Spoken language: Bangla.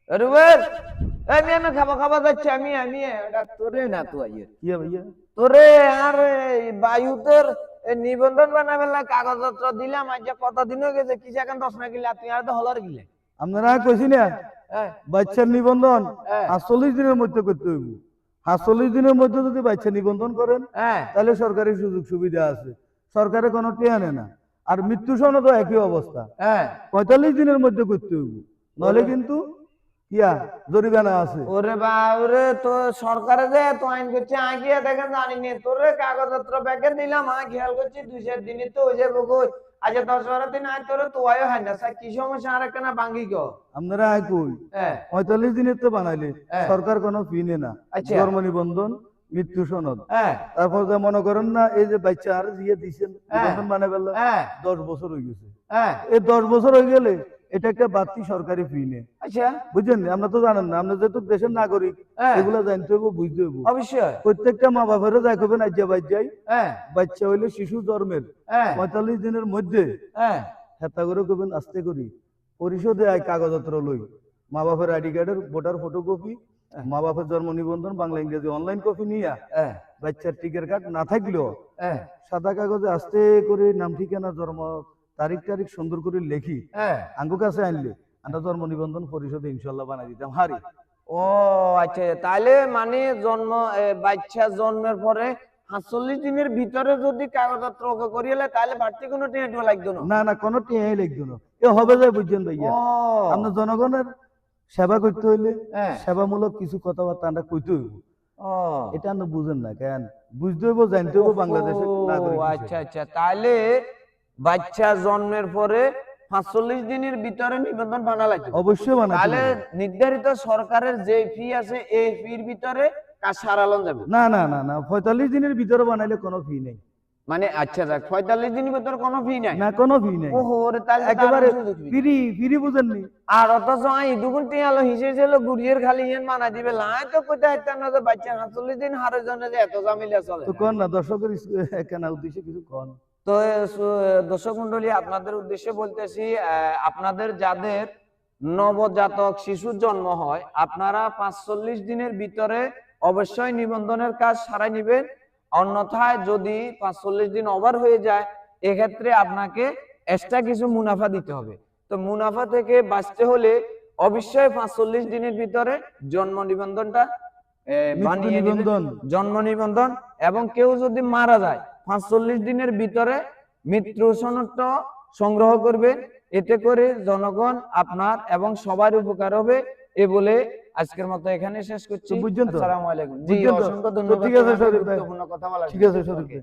রুবেল, আমি খাবা খাবা যাচ্ছি। আমি এটা তোরে না তো আইয়ে কি ভাইয়া? তোরে আর বায়ুতের নিবন্ধন বানাবেলা কাগজপত্র দিলাম। আজ কতদিন হয়ে গেছে, কি এখন 10 না গিলা তুই আর তো হলার গিলে। আপনারা কইছি না হ্যাঁ বাচ্চার নিবন্ধন হ্যাঁ 48 দিনের মধ্যে করতে হইব। 48 দিনের মধ্যে যদি বাচ্চা নিবন্ধন করেন হ্যাঁ তাহলে সরকারি সুযোগ সুবিধা আছে, সরকারে কোনো টেয়া নেয় না। আর মৃত্যু সনদও একই অবস্থা, হ্যাঁ 45 দিনের মধ্যে করতে হইব, নলে কিন্তু ইয়া জরিমানা আছে। ওরে বাবরে, তো সরকারে যে তো আইন করছে আগিয়ে দেখেন জানিনি তোরে কাগজপত্র ব্যাগে দিলাম। খেয়াল করছি 2-4 দিনে তো হয়ে যাবো কই। আজ 10-12 দিন আয় তোরে তো আয়ও হয় না স্যার, কি সমস্যা আর একটা ভাঙ্গি গো। আপনারা আয় কই হ্যাঁ 45 দিনের তো বানাইলে হ্যাঁ সরকার কোনো ফি নেয় না। আচ্ছা জন্ম নিবন্ধন, মৃত্যু সনদ, হ্যাঁ তারপর যে মনে করেন না এই যে বাচ্চা আর দিয়ে দিচ্ছেন হ্যাঁ নিবন্ধন বানাই ফেললা, হ্যাঁ 10 বছর হয়ে গেছে। হ্যাঁ এই 10 বছর হয়ে গেলে এটা একটা বাড়তি সরকারি ফি নেই, আচ্ছা বুঝছেন? আমরা তো জানেন না, আমরা যেহেতু দেশের নাগরিক হ্যাঁ এগুলা জানতে হইব, বুঝতে হইব। অবশ্যই প্রত্যেকটা মা বাবারও যাই করবেন আজ্ঞা বাজ্যাই হ্যাঁ বাচ্চা হইলে শিশু জন্মের হ্যাঁ 45 দিনের মধ্যে হ্যাঁ হেতা করে করবেন আস্তে করি পরিশোধে আয় কাগজপত্র লই, মা বাপের আইডি কার্ডের ভোটার ফটোকপি, মা বাপের জন্ম নিবন্ধন বাংলা ইংরেজি অনলাইন কপি নিয়া হ্যাঁ বাচ্চার টিকেট কার্ড না থাকলেও হ্যাঁ সাদা কাগজে আস্তে করে নাম ঠিকানা জন্ম তারিখ টারিখ সুন্দর করে লেখি হ্যাঁ আঙ্গু কাছে আনলে আমরা জন্ম নিবন্ধন পরিশোধে ইনশাল্লাহ বানাই দিতাম হারি। ও আচ্ছা, তাহলে মানে বাচ্চা জন্মের পরে 48 দিনের ভিতরে যদি কাগজপত্র ওকে করিয়ে তাহলে বাড়তি কোনো টেনশন লাগতো না। না না কোনো টিয়াই লিখতো না, এ হবে যায়, বুঝছেন ভাইয়া? ও আমরা জনগণের সেবা করতে হইলে হ্যাঁ সেবামূলক কিছু কথাবার্তা আমরা কইতে হইব। ও এটা আপনি বুঝেন না কেন? বুঝতে হইব, জানতে হইব বাংলাদেশের নাগরিক আচ্ছা হিসেবে। আচ্ছা, তাহলে বাচ্চা জন্মের পরে 45 দিনের ভিতরে নিবন্ধন বানা লাগবে। অবশ্যই বানাতে তাহলে হবে। নির্ধারিত সরকারের যে ফি আছে এই ফির ভিতরে কাজ সারালন যাবে। না না না না 45 দিনের ভিতরে বানাইলে কোনো ফি নেই। মানে আচ্ছা দেখ 45 দিনের ভিতরে কোনো ফি নাই। না কোনো ফি নেই, ওহো রে, তাহলে তো একেবারে দারুণ সুযোগ ফি। ফ্রি ফ্রি, বুঝেননি? আর অথচ এই দুগুণ টিয়ালো হিসেবে ছিল গুড়িয়ের খালি ইয়েন মানা দিবে লাই তো কোথায় হাইতাম না, যে বাচ্চা 48 দিন হারের জন্য যে এত জামিলা চলে। তো কোন না দর্শকের কেন উদ্দেশ্যে কিছু কোন। তো দর্শক মন্ডলী, আপনাদের উদ্দেশ্যে বলতেছি, আপনাদের যাদের নবজাতক শিশুর জন্ম হয় আপনারা 45 দিনের ভিতরে অবশ্যই নিবন্ধনের কাজ সারাই নেবেন। অন্যথায় যদি 45 দিন ওভার হয়ে যায় এক্ষেত্রে আপনাকে এক্সট্রা কিছু মুনাফা দিতে হবে। তো মুনাফা থেকে বাঁচতে হলে অবশ্যই 45 দিনের ভিতরে জন্ম নিবন্ধনটা বানিয়ে নেবেন, জন্ম নিবন্ধন। এবং কেউ যদি মারা যায় 45 দিনের ভিতরে মৃত্যু সনদটা সংগ্রহ করবেন, এতে করে জনগণ আপনার এবং সবার উপকার হবে। এ বলে আজকের মতো এখানে শেষ করছি। বুঝছেন তো? আসসালামু আলাইকুম। জি, বুঝছেন তো? অসংখ্য তো ধন্যবাদ। ঠিক আছে শরীফ ভাই, গুরুত্বপূর্ণ কথা বলার ঠিক আছে শরীফ ভাই।